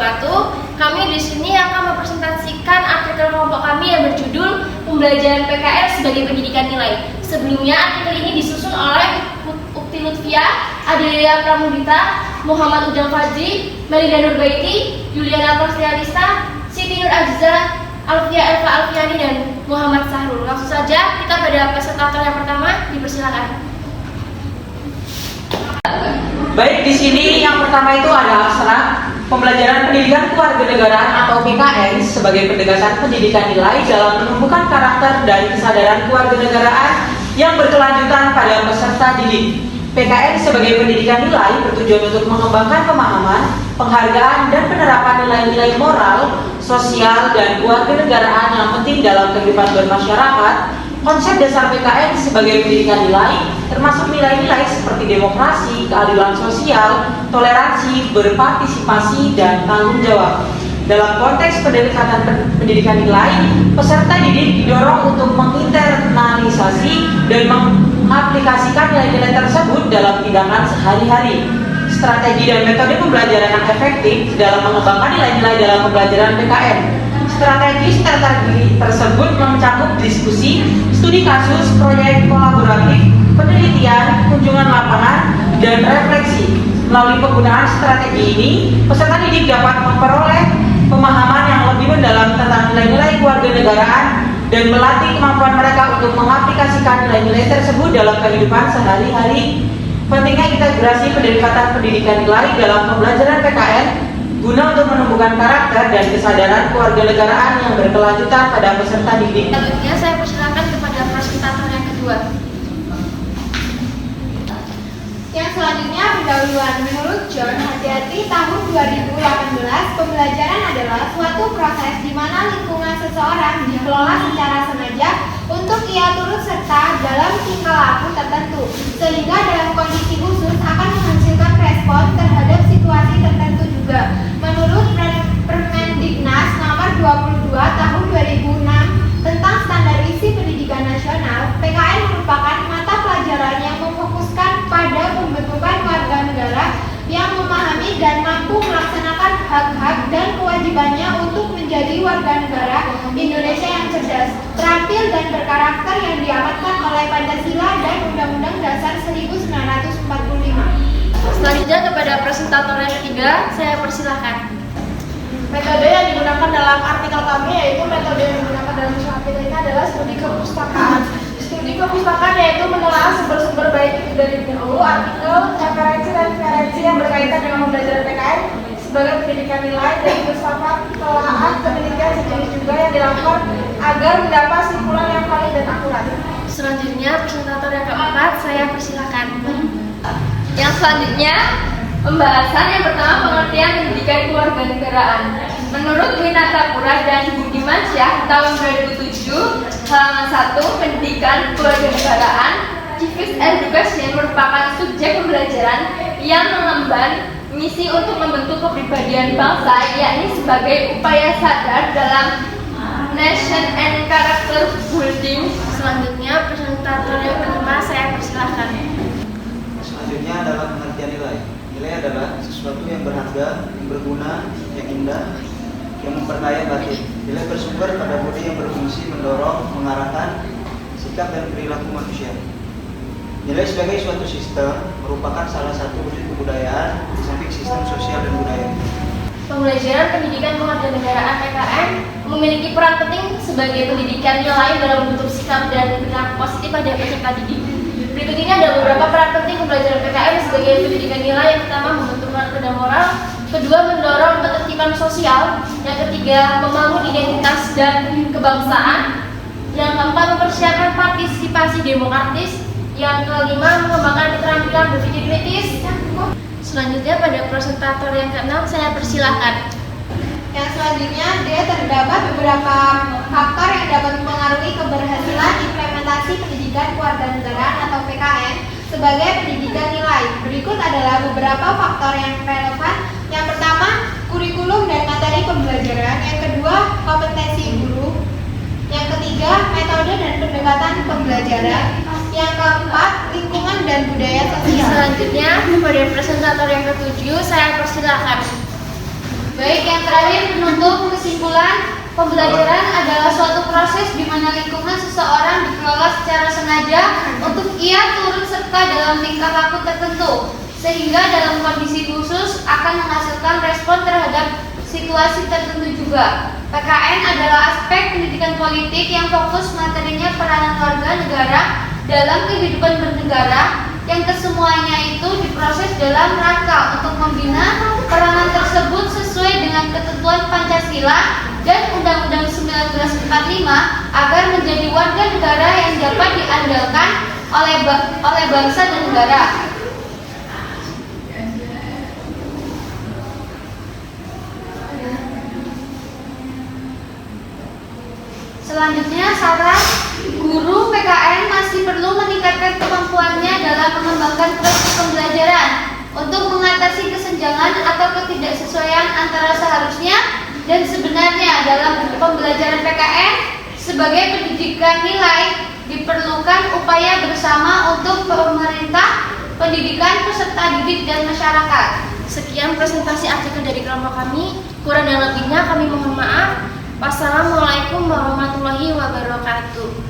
wabarakatuh. Kami di sini akan mempresentasikan artikel kelompok kami yang berjudul Pembelajaran PKN sebagai Pendidikan Nilai. Sebelumnya artikel ini disusun oleh Ukti Lutfia, Adelia Pramudita, Muhammad Ujang Fadzi, Melida Nurbaiti, Juliana Prastianista, Siti Nur Aziza, Alfia Elva Alfiani, dan Muhammad Sahrul. Langsung saja kita pada presentator yang pertama, dipersilakan. Baik, di sini yang pertama itu ada aksara pembelajaran pendidikan kewarganegaraan atau PKN sebagai pendekatan pendidikan nilai dalam menumbuhkan karakter dan kesadaran kewarganegaraan yang berkelanjutan pada peserta didik. PKN sebagai pendidikan nilai bertujuan untuk mengembangkan pemahaman, penghargaan, dan penerapan nilai-nilai moral, sosial, dan kewarganegaraan yang penting dalam kehidupan bermasyarakat. Konsep dasar PKN sebagai pendidikan nilai termasuk nilai-nilai seperti demokrasi, keadilan sosial, toleransi, berpartisipasi, dan tanggung jawab. Dalam konteks pendekatan pendidikan nilai, peserta didik didorong untuk menginternalisasi dan mengaplikasikan nilai-nilai tersebut dalam tindakan sehari-hari. Strategi dan metode pembelajaran yang efektif dalam mengembangkan nilai-nilai dalam pembelajaran PKN. Strategi tersebut mencakup diskusi, studi kasus, proyek kolaboratif, penelitian, kunjungan lapangan, dan refleksi. Melalui penggunaan strategi ini, peserta didik dapat memperoleh pemahaman yang lebih mendalam tentang nilai-nilai kewarganegaraan dan melatih kemampuan mereka untuk mengaplikasikan nilai-nilai tersebut dalam kehidupan sehari-hari. Pentingnya integrasi pendekatan pendidikan nilai dalam pembelajaran PKN guna untuk menumbuhkan karakter dan kesadaran kewarganegaraan yang berkelanjutan pada peserta didik. Selanjutnya saya persilakan kepada presentator yang kedua. Yang selanjutnya pendahuluan. Menurut John Hadiati tahun 2018, pembelajaran adalah suatu proses di mana lingkungan seseorang dikelola secara sengaja untuk ia turut serta dalam tingkah laku tertentu, sehingga dalam kondisi khusus akan menghasilkan respon terhadap situasi tertentu juga. Menurut Permendiknas nomor 22 tahun 2006 tentang standar isi pendidikan nasional, PKN merupakan mata pelajaran yang memfokuskan pada pembentukan warga negara yang memahami dan mampu melaksanakan hak-hak dan kewajibannya untuk menjadi warga negara Indonesia yang cerdas, terampil, dan berkarakter yang diamanatkan oleh Pancasila dan Undang-Undang Dasar 1945. Selanjutnya kepada presentator yang ketiga, saya persilahkan. Metode yang digunakan dalam artikel kami, yaitu metode yang digunakan dalam artikel ini adalah studi kepustakaan. Studi kepustakaan yaitu menelaah sumber-sumber baik itu dari buku, artikel, referensi, dan referensi yang berkaitan dengan pembelajaran PKN sebagai pendidikan nilai dan bersama telaah penelitian sejenis juga yang dilakukan agar mendapat kesimpulan yang valid dan akurat. Selanjutnya presentator yang keempat, saya persilahkan. Yang selanjutnya pembahasan yang pertama, pengertian pendidikan kewarganegaraan. Menurut Winata Pura dan Budimansyah tahun 2007, halaman 1, pendidikan kewarganegaraan, civic education merupakan subjek pembelajaran yang mengemban misi untuk membentuk kepribadian bangsa, yakni sebagai upaya sadar dalam nation and character building. Selanjutnya presentator yang kelima, saya persilahkan. Selanjutnya adalah pengertian nilai. Nilai adalah sesuatu yang berharga, yang berguna, yang indah, yang memperkaya batin. Nilai bersumber pada budi yang berfungsi mendorong, mengarahkan sikap dan perilaku manusia. Nilai sebagai suatu sistem merupakan salah satu wujud kebudayaan di samping sistem sosial dan budaya. Pembelajaran pendidikan kewarganegaraan PKN memiliki peran penting sebagai pendidikan nilai dalam membentuk sikap dan perilaku positif pada peserta didik. Berikut ini ada beberapa peran penting pembelajaran PKN sebagai pendidikan nilai. Yang pertama, membentuk karakter dan moral. Kedua, mendorong ketertiban sosial. Yang ketiga, membangun identitas dan kebangsaan. Yang keempat, mempersiapkan partisipasi demokratis. Yang kelima, mengembangkan keterampilan berpikir kritis. Selanjutnya pada presentator yang keenam, saya persilahkan. Yang selanjutnya, dia terdapat beberapa faktor yang dapat mempengaruhi keberhasilan implementasi pendidikan kewarganegaraan atau PKN sebagai pendidikan nilai. Berikut adalah beberapa faktor yang relevan. Yang pertama, kurikulum dan materi pembelajaran. Yang kedua, kompetensi guru. Yang ketiga, metode dan pendekatan pembelajaran. Yang keempat, lingkungan dan budaya sosial. Selanjutnya kepada presentator yang ketujuh, saya persilahkan. Baik, yang terakhir penutup kesimpulan, pembelajaran adalah suatu proses di mana lingkungan seseorang dikelola secara sengaja untuk ia turut serta dalam tingkah laku tertentu, sehingga dalam kondisi khusus akan menghasilkan respon terhadap situasi tertentu juga. PKN adalah aspek pendidikan politik yang fokus materinya peranan warga negara dalam kehidupan bernegara, yang kesemuanya itu diproses dalam rangka untuk membina peranan tersebut sesuai dengan ketentuan Pancasila dan Undang-Undang 1945 agar menjadi warga negara yang dapat diandalkan oleh bangsa dan negara. Selanjutnya, saran guru PKN masih perlu meningkatkan kemampuannya dalam mengembangkan proses pembelajaran untuk mengatasi kesenjangan atau ketidaksesuaian antara seharusnya dan sebenarnya dalam pembelajaran PKN sebagai pendidikan nilai. Diperlukan upaya bersama untuk pemerintah, pendidikan, peserta didik, dan masyarakat. Sekian presentasi artikel dari kelompok kami. Kurang dan lebihnya kami mohon maaf. Wassalamualaikum warahmatullahi wabarakatuh.